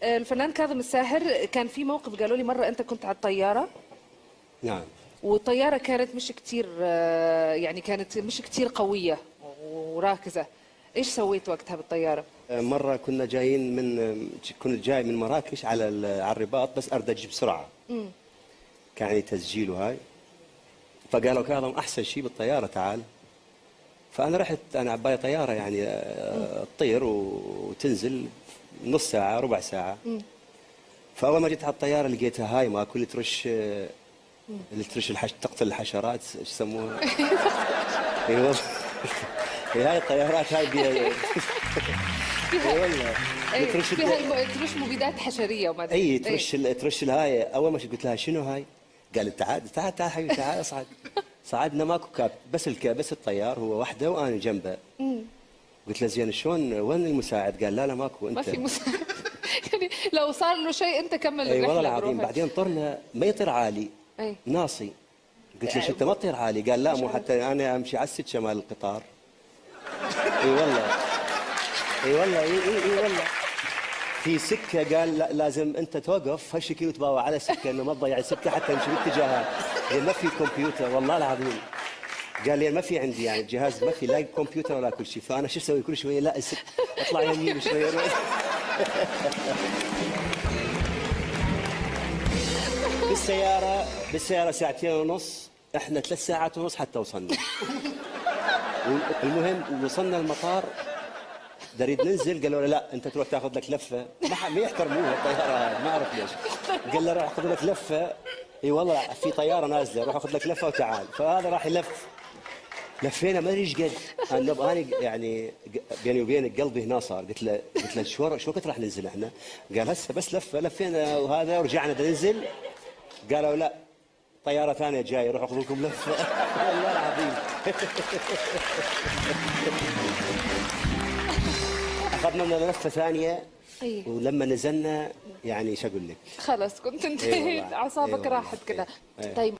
الفنان كاظم الساهر، كان في موقف قالوا لي مرة أنت كنت على الطيارة. نعم. والطيارة كانت مش كتير، يعني كانت مش كتير قوية وراكزة. إيش سويت وقتها بالطيارة؟ مرة كنت جاي من مراكش على الرباط، بس أردج بسرعة. كان عندي تسجيل وهاي، فقالوا كاظم أحسن شيء بالطيارة تعال. فأنا رحت، أنا عباية طيارة يعني تطير وتنزل نص ساعة ربع ساعة. فأول ما جيت على الطيارة لقيتها هاي ماكو اللي ترش تقتل الحشرات، ايش يسموها؟ اي والله. هاي الطيارات هاي والله فيها ترش مبيدات حشرية وما ادري. اي ترش الهاي. اول ما قلت لها شنو هاي؟ قالت تعال تعال تعال حبيبي تعال اصعد. صعدنا ماكو كاب، بس الطيار هو وحده وانا جنبه. قلت له زين شلون وين المساعد؟ قال لا ماكو انت. ما في مساعد. يعني لو صار له شيء انت كمل الرحله. اي والله العظيم. بعدين طرنا ما يطير عالي. أي. ناصي. قلت له انت ما تطير عالي؟ قال لا مو حتى انا امشي على السكه مال القطار. اي والله. اي والله. اي والله. في سكه قال لا لازم انت توقف هالشكل وتباوع على سكه انه ما تضيع السكه حتى نمشي باتجاهها. قال ما في كمبيوتر والله العظيم. قال لي ما في عندي يعني الجهاز ما في لا كمبيوتر ولا كل شيء. فانا شو اسوي كل شويه؟ لا اطلع يمين شويه. بالسياره ساعتين ونص، احنا 3 ساعات ونص حتى وصلنا. المهم وصلنا المطار، نريد ننزل قالوا لا انت تروح تاخذ لك لفه. ما يحترموها الطياره، ما اعرف ليش. قال له روح خذ لك لفه. اي والله في طياره نازله روح اخذ لك لفه وتعال. فهذا راح يلف. لفينا ما ادري ايش قد. انا يعني بيني وبينك قلبي هنا صار. قلت له شو وقت راح ننزل احنا؟ قال هسه بس لفه لفينا وهذا ورجعنا ننزل. قالوا لا طياره ثانيه جايه روحوا خذوا لكم لفه. والله العظيم. اخذنا لنا لفه ثانيه. ولما نزلنا يعني ايش اقول لك؟ خلص كنت انت اعصابك راحت كذا. طيب